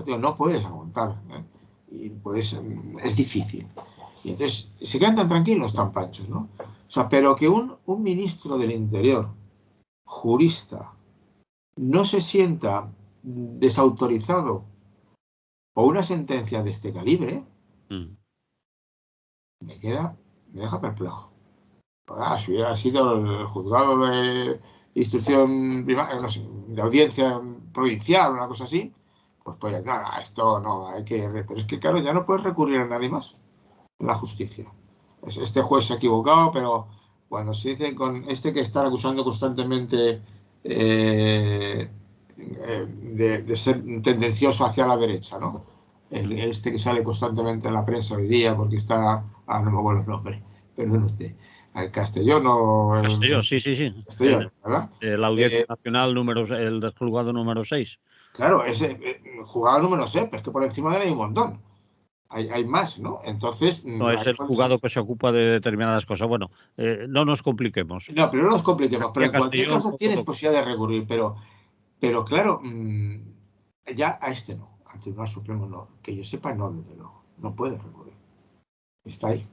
No puedes aguantar, ¿eh? Y pues es difícil. Y entonces se quedan tan tranquilos, tan panchos, ¿no? O sea, pero que un ministro del Interior, jurista, no se sienta desautorizado por una sentencia de este calibre, me deja perplejo. Si hubiera sido el juzgado de instrucción primaria, no sé, de audiencia provincial, una cosa así, pues no, esto no, hay que... Pero es que claro, ya no puedes recurrir a nadie más en la justicia. Este juez se ha equivocado, pero cuando se dice con este que están acusando constantemente de ser tendencioso hacia la derecha, ¿no? Este que sale constantemente en la prensa hoy día porque está... no me acuerdo el nombre, perdón usted. Al Castellón o... Castellón, sí. Castellón, ¿verdad? La Audiencia Nacional, el del juzgado número 6. Claro, ese juzgado número 6, pero es que por encima de él hay un montón. Hay más, ¿no? Entonces... No es el juzgado que se ocupa de determinadas cosas. Bueno, no nos compliquemos. No, pero no nos compliquemos. Pero en cualquier Castellón, caso tienes posibilidad de recurrir. Pero claro, ya a este no. Al Tribunal Supremo no. Que yo sepa, no, desde luego. No puedes recurrir. Está ahí.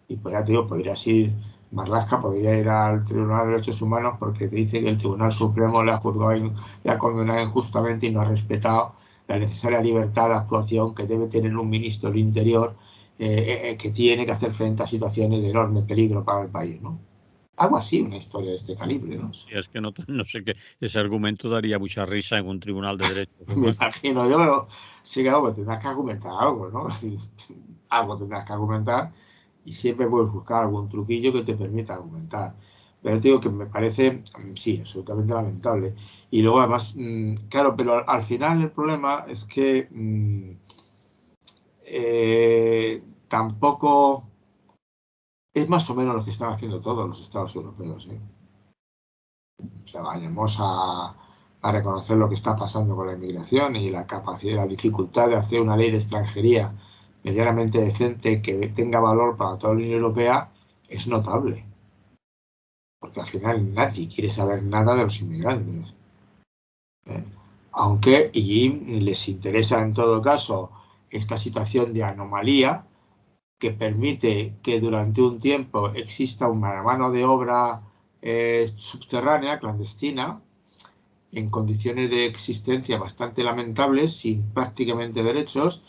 Y pues ya te digo, podrías ir... Marlaska podría ir al Tribunal de Derechos Humanos porque te dice que el Tribunal Supremo le ha juzgado, le ha condenado injustamente y no ha respetado la necesaria libertad de actuación que debe tener un ministro del Interior que tiene que hacer frente a situaciones de enorme peligro para el país, ¿no? Algo así, una historia de este calibre, ¿no? Sí, es que no sé qué. Ese argumento daría mucha risa en un tribunal de derechos Me humanos. imagino yo, pero sí, claro, pues tendrás que argumentar algo, ¿no? Algo tendrás que argumentar y siempre puedes buscar algún truquillo que te permita argumentar. Pero te digo que me parece, sí, absolutamente lamentable. Y luego además, claro, pero al final el problema es que tampoco es más o menos lo que están haciendo todos los estados europeos, ¿eh? O sea, vayamos a reconocer lo que está pasando con la inmigración y la capacidad, la dificultad de hacer una ley de extranjería medianamente decente que tenga valor para toda la Unión Europea es notable. Porque al final nadie quiere saber nada de los inmigrantes. Aunque y les interesa en todo caso esta situación de anomalía que permite que durante un tiempo exista una mano de obra subterránea, clandestina, en condiciones de existencia bastante lamentables, sin prácticamente derechos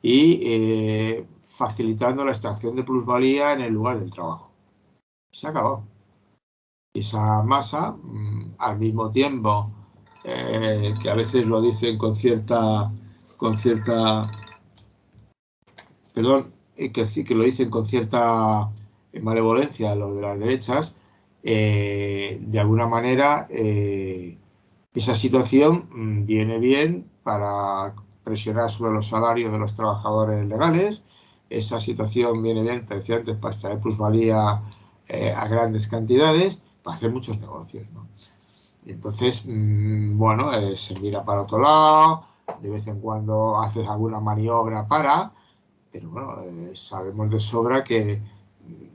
y facilitando la extracción de plusvalía en el lugar del trabajo. Se ha acabado. Esa masa, al mismo tiempo que a veces lo dicen con cierta perdón, que lo dicen con cierta malevolencia los de las derechas, de alguna manera esa situación viene bien para presionar sobre los salarios de los trabajadores legales, esa situación viene bien, te decía antes, para extraer plusvalía a grandes cantidades, para hacer muchos negocios, ¿no? Y entonces, bueno, se mira para otro lado, de vez en cuando haces alguna maniobra para, pero bueno, sabemos de sobra que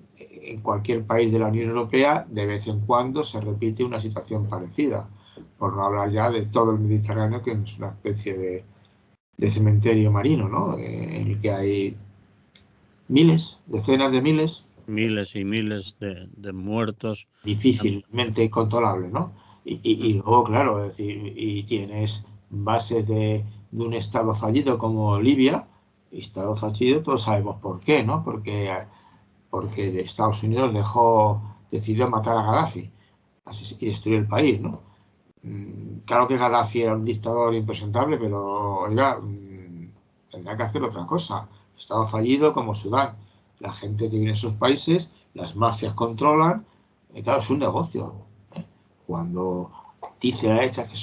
en cualquier país de la Unión Europea de vez en cuando se repite una situación parecida, por no hablar ya de todo el Mediterráneo, que es una especie de cementerio marino, ¿no? En el que hay miles, decenas de miles. Miles y miles de muertos. Difícilmente controlable, ¿no? Y luego, claro, es decir, y tienes bases de un Estado fallido como Libia, Estado fallido, todos sabemos por qué, ¿no? Porque Estados Unidos decidió matar a Gaddafi y destruir el país, ¿no? Claro que Gaddafi era un dictador impresentable, pero, oiga, tendrá que hacer otra cosa. Estado fallido como Sudán. La gente que vive en esos países, las mafias controlan, claro, es un negocio. Cuando dice la derecha que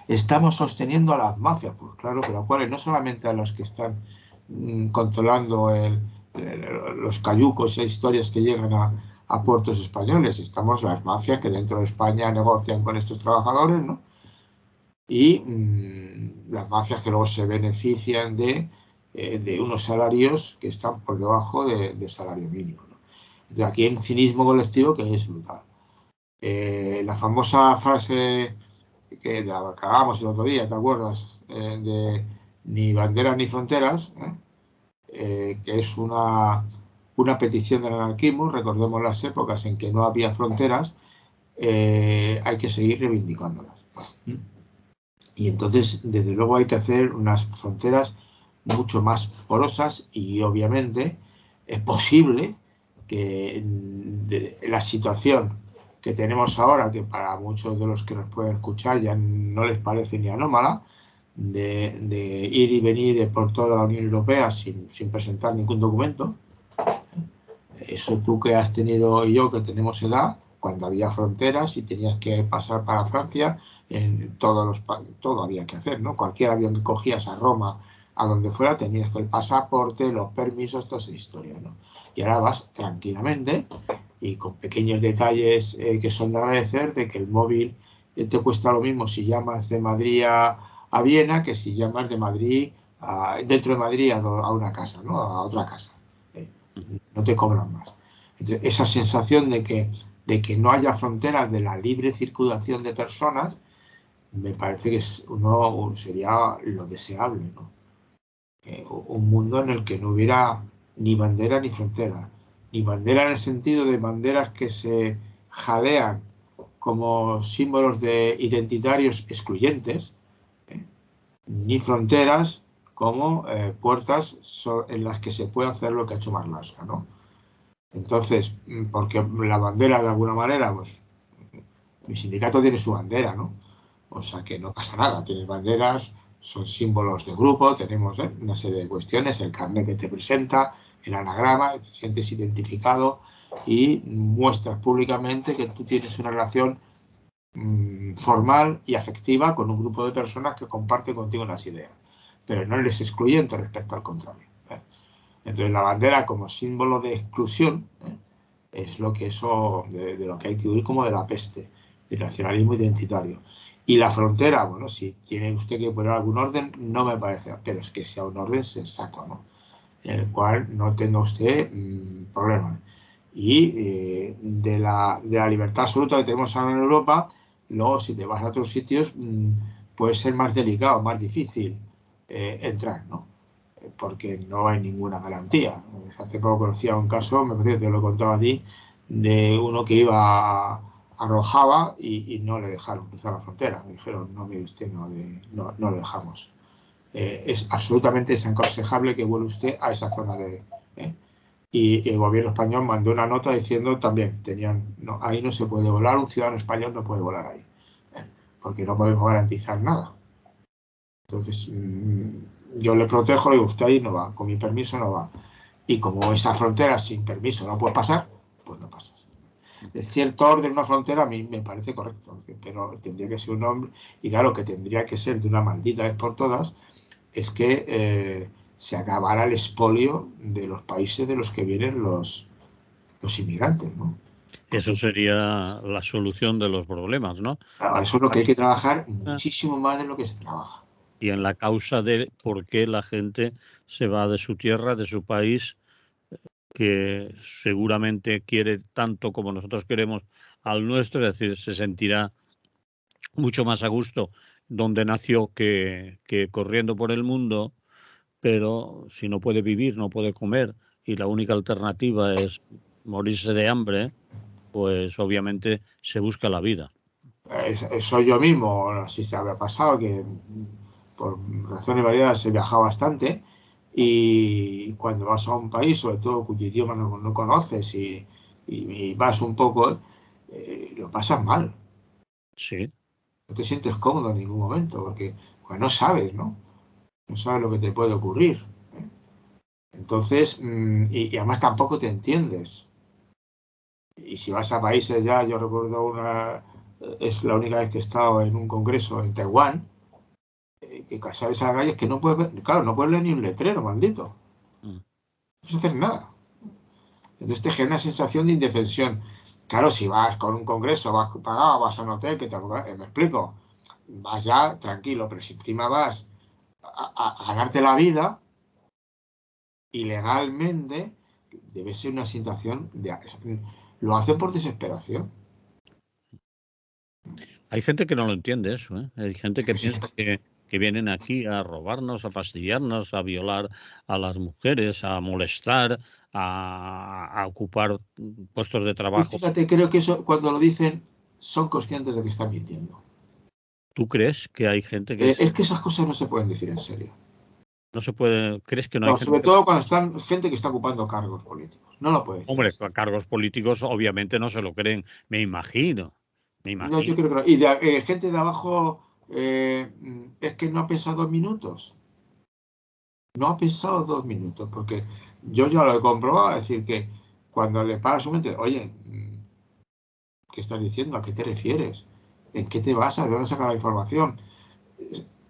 estamos sosteniendo a las mafias, pues claro, pero a cuáles, no solamente a los que están controlando los cayucos e historias que llegan a puertos españoles, estamos las mafias que dentro de España negocian con estos trabajadores, ¿no? Y las mafias que luego se benefician de unos salarios que están por debajo del salario mínimo, ¿no? Entonces, aquí hay un cinismo colectivo que es brutal. La famosa frase que acabamos el otro día, ¿te acuerdas? De ni banderas ni fronteras, que es una petición del anarquismo. Recordemos las épocas en que no había fronteras, hay que seguir reivindicándolas. Y entonces, desde luego, hay que hacer unas fronteras mucho más porosas y, obviamente, es posible que la situación que tenemos ahora, que para muchos de los que nos pueden escuchar ya no les parece ni anómala, de ir y venir por toda la Unión Europea sin presentar ningún documento. Eso tú que has tenido y yo que tenemos edad, cuando había fronteras y tenías que pasar para Francia, todo había que hacer, ¿no? Cualquier avión que cogías a Roma, a donde fuera, tenías que el pasaporte, los permisos, toda esa historia, ¿no? Y ahora vas tranquilamente y con pequeños detalles que son de agradecer, de que el móvil te cuesta lo mismo si llamas de Madrid a Viena que si llamas de Madrid dentro de Madrid a una casa, ¿no? A otra casa. No te cobran más. Entonces, esa sensación de que no haya fronteras de la libre circulación de personas, me parece que sería lo deseable, ¿no? Un mundo en el que no hubiera ni bandera ni frontera. Ni bandera en el sentido de banderas que se jalean como símbolos identitarios excluyentes, ni fronteras como puertas en las que se puede hacer lo que ha hecho Marlaska, ¿no? Entonces, porque la bandera de alguna manera, pues mi sindicato tiene su bandera, ¿no? O sea que no pasa nada, tienes banderas, son símbolos de grupo, tenemos una serie de cuestiones, el carnet que te presenta, el anagrama, te sientes identificado y muestras públicamente que tú tienes una relación formal y afectiva con un grupo de personas que comparten contigo las ideas, pero no eres excluyente respecto al contrario. Entonces la bandera como símbolo de exclusión es lo que de lo que hay que huir como de la peste, del nacionalismo identitario. Y la frontera, bueno, si tiene usted que poner algún orden, no me parece, pero es que sea un orden sensato, ¿no? en el cual no tenga usted problemas. Y de la libertad absoluta que tenemos ahora en Europa, luego si te vas a otros sitios puede ser más delicado, más difícil entrar, ¿no? Porque no hay ninguna garantía. Hace poco conocía un caso, me parece que te lo he contado a ti, de uno que iba a Rojava y no le dejaron cruzar la frontera. Me dijeron, no, mire usted, no le dejamos. Es absolutamente desaconsejable que vuelva usted a esa zona y el gobierno español mandó una nota diciendo también, ahí no se puede volar, un ciudadano español no puede volar ahí, porque no podemos garantizar nada. Entonces, yo le protejo, le digo, usted ahí no va, con mi permiso no va. Y como esa frontera sin permiso no puede pasar, pues no pasas. De cierto orden una frontera a mí me parece correcto, pero tendría que ser un hombre, y claro que tendría que ser de una maldita vez por todas, es que se acabara el expolio de los países de los que vienen los inmigrantes, ¿no? Eso sería la solución de los problemas, ¿no? Claro, eso es lo que hay que trabajar muchísimo más de lo que se trabaja. Y en la causa de por qué la gente se va de su tierra, de su país, que seguramente quiere tanto como nosotros queremos al nuestro, es decir, se sentirá mucho más a gusto donde nació que corriendo por el mundo, pero si no puede vivir, no puede comer y la única alternativa es morirse de hambre, pues obviamente se busca la vida. Soy yo mismo, así se había pasado, que por razones variadas he viajado bastante y cuando vas a un país, sobre todo cuyo idioma no conoces y vas un poco, lo pasas mal. Sí. No te sientes cómodo en ningún momento porque pues no sabes, ¿no? No sabes lo que te puede ocurrir. Entonces, y además tampoco te entiendes. Y si vas a países ya, yo recuerdo es la única vez que he estado en un congreso en Taiwán, que sales a la calle es que no puedes ver, claro, no puedes leer ni un letrero, maldito. No puedes hacer nada. Entonces te genera una sensación de indefensión. Claro, si vas con un congreso, vas pagado, vas a un hotel, me explico, vas ya tranquilo, pero si encima vas a ganarte la vida ilegalmente, debe ser una situación lo hacen por desesperación. Hay gente que no lo entiende eso, ¿eh? Hay gente que piensa que vienen aquí a robarnos, a fastidiarnos, a violar a las mujeres, a molestar, a ocupar puestos de Y trabajo. fíjate, creo que eso, cuando lo dicen, son conscientes de que están mintiendo. ¿Tú crees que hay gente que Es que esas cosas no se pueden decir en serio. no se puede? ¿Crees que no hay No, gente? sobre todo cuando están gente que está ocupando cargos políticos. No lo puede decir en Hombre, serio. cargos políticos obviamente no se lo creen, me imagino. No, yo creo que no. Y gente de abajo es que no ha pensado 2 minutos. No ha pensado 2 minutos, porque yo ya lo he comprobado, es decir, que cuando le paras un momento, oye, ¿qué estás diciendo? ¿A qué te refieres? ¿En qué te basas? ¿De dónde sacas la información?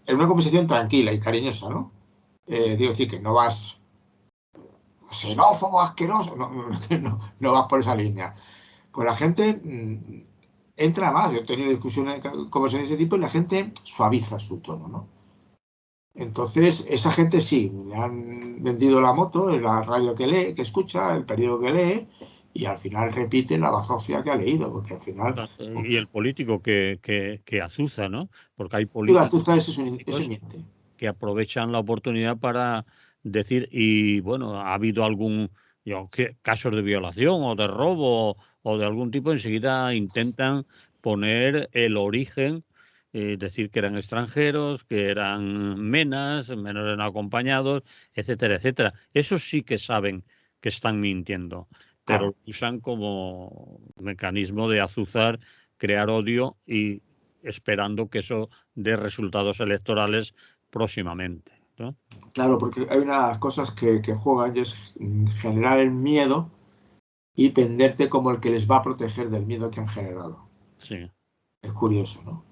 En una conversación tranquila y cariñosa, ¿no? Digo decir que no vas xenófobo, asqueroso, no vas por esa línea. Pues la gente entra más. Yo he tenido discusiones, conversaciones de ese tipo y la gente suaviza su tono, ¿no? Entonces, esa gente sí, le han vendido la moto, la radio que lee, que escucha, el periódico que lee, y al final repite la bazofia que ha leído, porque al final... Y el político que azuza, ¿no? Porque hay Y la políticos azuza ese miente. que aprovechan la oportunidad para decir, y bueno, ha habido algún casos de violación o de robo o de algún tipo, enseguida intentan poner el origen, decir que eran extranjeros, que eran menores no acompañados, etcétera, etcétera. Esos sí que saben que están mintiendo, pero lo usan como mecanismo de azuzar, crear odio y esperando que eso dé resultados electorales próximamente, ¿no? Claro, porque hay unas cosas que juegan y es generar el miedo y venderte como el que les va a proteger del miedo que han generado. Sí. Es curioso, ¿no?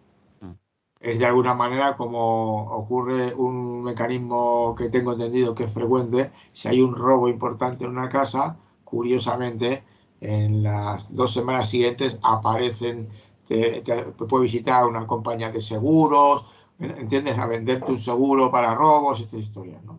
Es de alguna manera como ocurre un mecanismo que tengo entendido que es frecuente. Si hay un robo importante en una casa, curiosamente, en las 2 semanas siguientes aparecen, te puede visitar una compañía de seguros, ¿entiendes? A venderte un seguro para robos, estas historias, ¿no?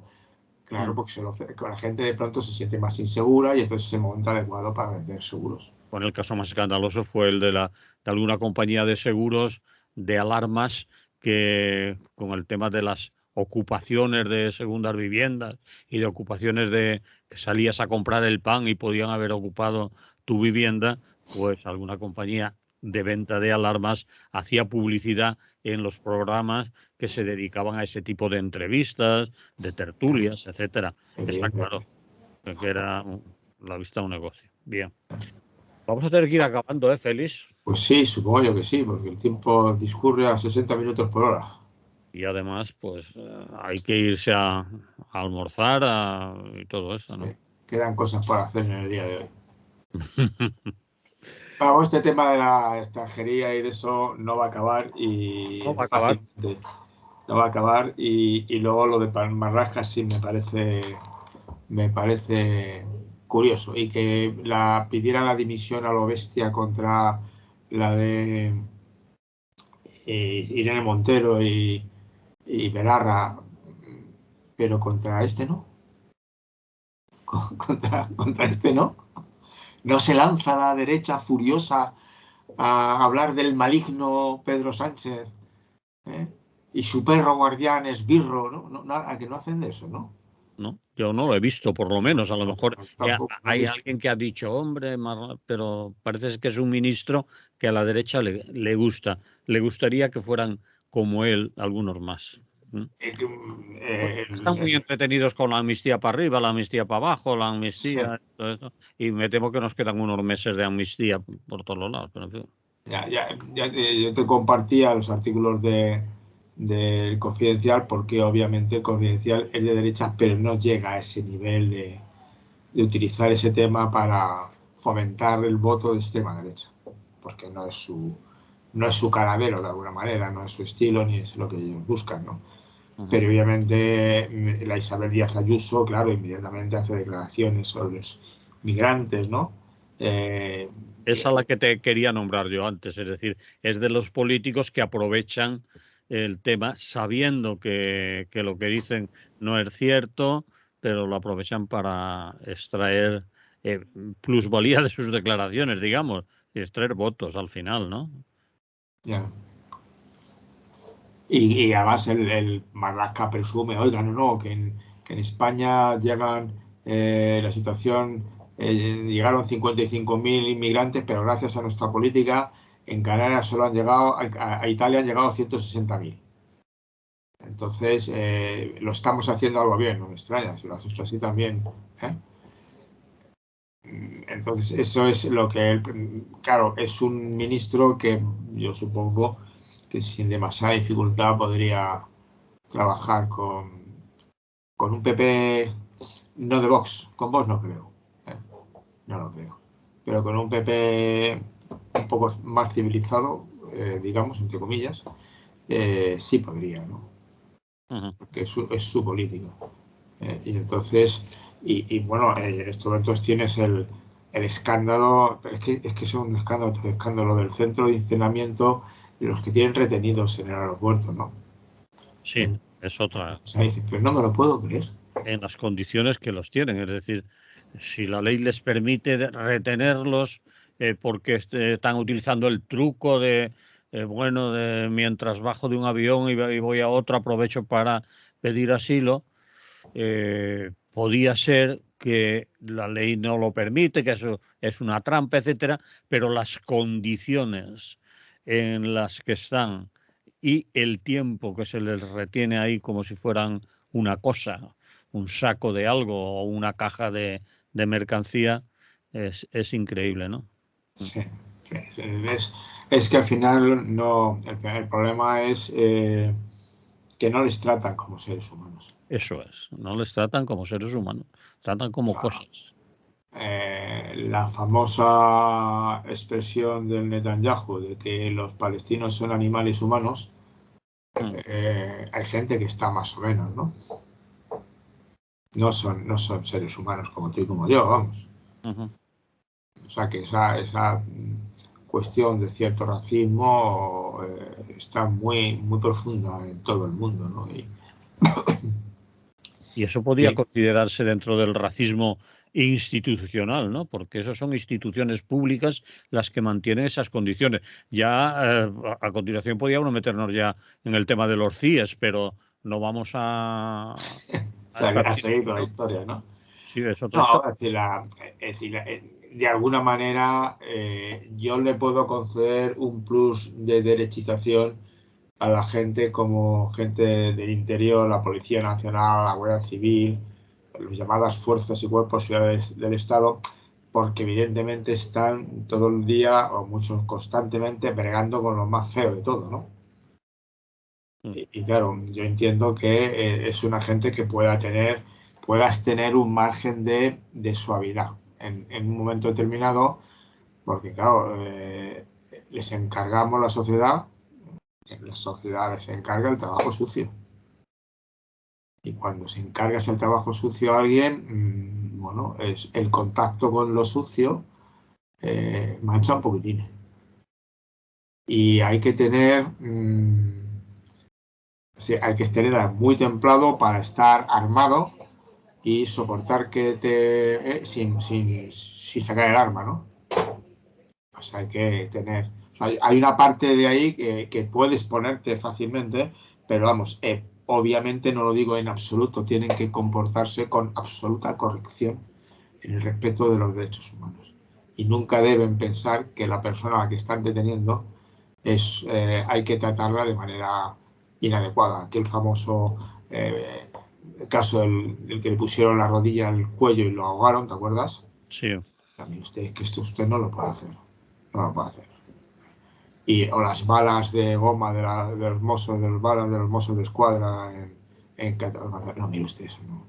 Claro, porque la gente de pronto se siente más insegura y entonces es el momento adecuado para vender seguros. Bueno, el caso más escandaloso fue el de alguna compañía de seguros de alarmas que con el tema de las ocupaciones de segundas viviendas y de ocupaciones de que salías a comprar el pan y podían haber ocupado tu vivienda, pues alguna compañía de venta de alarmas hacía publicidad en los programas que se dedicaban a ese tipo de entrevistas, de tertulias, etcétera. Está claro que era la vista de un negocio. Bien. Vamos a tener que ir acabando, Félix? Pues sí, supongo yo que sí, porque el tiempo discurre a 60 minutos por hora. Y además, pues hay que irse a almorzar y todo eso, ¿no? Sí, quedan cosas por hacer en el día de hoy. Vamos, este tema de la extranjería y de eso no va a acabar y No va a acabar. fácilmente no va a acabar y luego lo de Marlaska sí me parece curioso y que pidiera la dimisión a lo bestia contra la de Irene Montero y Belarra, pero contra este no. Contra este no se lanza la derecha furiosa a hablar del maligno Pedro Sánchez, ¿eh? Y su perro guardián esbirro, ¿A que no hacen de eso, no? No, yo no lo he visto, por lo menos. A lo mejor Tampoco lo he hay visto. alguien que ha dicho, hombre, pero parece que es un ministro que a la derecha le gusta. Le gustaría que fueran como él algunos más. Están muy entretenidos con la amnistía para arriba, la amnistía para abajo, la amnistía, Sí. todo eso. Y me temo que nos quedan unos meses de amnistía por todos los lados. Pero en fin. Yo te compartía los artículos del Confidencial porque obviamente el Confidencial es de derecha, pero no llega a ese nivel de utilizar ese tema para fomentar el voto de extrema derecha, porque no es su caradero de alguna manera, no es su estilo ni es lo que ellos buscan, ¿no? Pero obviamente la Isabel Díaz Ayuso, claro, inmediatamente hace declaraciones sobre los migrantes, ¿no? Es a la que te quería nombrar yo antes, es decir, es de los políticos que aprovechan el tema sabiendo que lo que dicen no es cierto, pero lo aprovechan para extraer plusvalía de sus declaraciones, digamos, y extraer votos al final, ¿no? Ya. Y además el Marlaska presume, oigan, no, que en España llegan, la situación, llegaron 55.000 inmigrantes, pero gracias a nuestra política, en Canarias solo han llegado, a Italia han llegado 160.000. Entonces, lo estamos haciendo algo bien, no me extraña, si lo haces así también. Entonces, eso es lo que él, claro, es un ministro que yo supongo que sin demasiada dificultad podría trabajar con un PP no de Vox, con Vox no creo, no lo creo, pero con un PP un poco más civilizado, digamos, entre comillas, sí podría, ¿no? Porque es su política. Y entonces, bueno, esto entonces tienes el escándalo, es que es un escándalo del centro de incendiamiento de los que tienen retenidos en el aeropuerto, ¿no? Sí, es otra. O sea, dices, pero no me lo puedo creer. En las condiciones que los tienen, es decir, si la ley les permite retenerlos porque están utilizando el truco de, bueno, de mientras bajo de un avión y voy a otro, aprovecho para pedir asilo, podía ser que la ley no lo permite, que eso es una trampa, etcétera, pero las condiciones en las que están y el tiempo que se les retiene ahí como si fueran una cosa, un saco de algo o una caja de mercancía, es increíble, ¿no? Sí, es que al final no, el problema es que no les tratan como seres humanos. Eso es, no les tratan como seres humanos, tratan como cosas. La famosa expresión del Netanyahu de que los palestinos son animales humanos, hay gente que está más o menos, ¿no? No son seres humanos como tú y como yo, vamos. O sea que esa cuestión de cierto racismo está muy, muy profunda en todo el mundo, ¿no? Y eso podría Sí. considerarse dentro del racismo institucional, ¿no? Porque eso son instituciones públicas las que mantienen esas condiciones. Ya a continuación podría uno meternos ya en el tema de los CIES, pero no vamos a O sea, a esparcir seguir con la mucho. historia, ¿no? Sí, es otra No, historia. es decir, de alguna manera yo le puedo conceder un plus de derechización a la gente como gente del interior, la Policía Nacional, la Guardia Civil, las llamadas fuerzas y cuerpos del Estado, porque evidentemente están todo el día o muchos constantemente bregando con lo más feo de todo, ¿no? Y claro, yo entiendo que es una gente que puedas tener un margen de suavidad en un momento determinado, porque claro, les encargamos la sociedad les encarga el trabajo sucio. Y cuando se encargas el trabajo sucio a alguien, bueno, es el contacto con lo sucio mancha un poquitín. Y hay que tener, hay que tener muy templado para estar armado y soportar que sin sacar el arma, ¿no? O sea, hay que tener. O sea, hay una parte de ahí que puedes ponerte fácilmente, pero vamos, obviamente no lo digo en absoluto, tienen que comportarse con absoluta corrección en el respeto de los derechos humanos. Y nunca deben pensar que la persona a la que están deteniendo hay que tratarla de manera inadecuada. Aquel famoso caso del que le pusieron la rodilla al cuello y lo ahogaron, ¿te acuerdas? Sí. También que esto usted no lo puede hacer. No lo puede hacer. O las balas de goma de los mozos, de los balas de los mozos de escuadra en Cataluña. No, mire usted eso, no.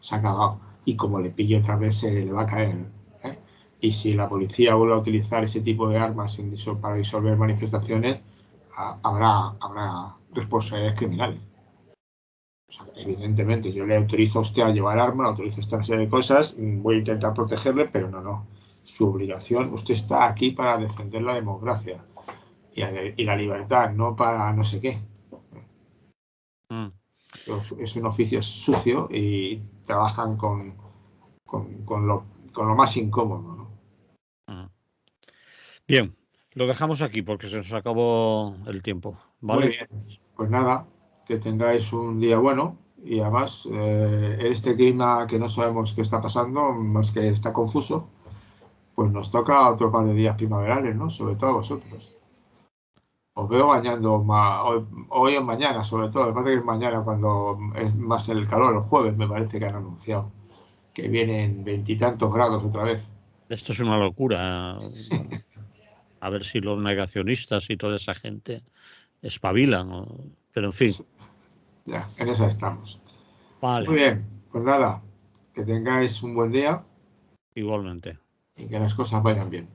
Se ha acabado. Y como le pille otra vez, se le va a caer. ¿eh? Y si la policía vuelve a utilizar ese tipo de armas para disolver manifestaciones, habrá responsabilidades criminales. O sea, evidentemente, yo le autorizo a usted a llevar arma, le autorizo a esta serie de cosas, voy a intentar protegerle, pero no. Su obligación, usted está aquí para defender la democracia y la libertad, no para no sé qué. Es un oficio sucio y trabajan con lo más incómodo, ¿no? Bien, lo dejamos aquí porque se nos acabó el tiempo, Muy ¿vale? bien, pues nada, que tengáis un día bueno y además en este clima que no sabemos qué está pasando, más que está confuso, pues nos toca otro par de días primaverales, ¿no? Sobre todo a vosotros. Os veo bañando hoy o mañana, sobre todo. Me parece que es mañana cuando es más el calor, el jueves me parece que han anunciado que vienen veintitantos grados otra vez. Esto es una locura. A ver si los negacionistas y toda esa gente espabilan. Pero en fin. Ya, en esa estamos. Muy Vale, bien, pues nada, que tengáis un buen día igualmente. y que las cosas vayan bien.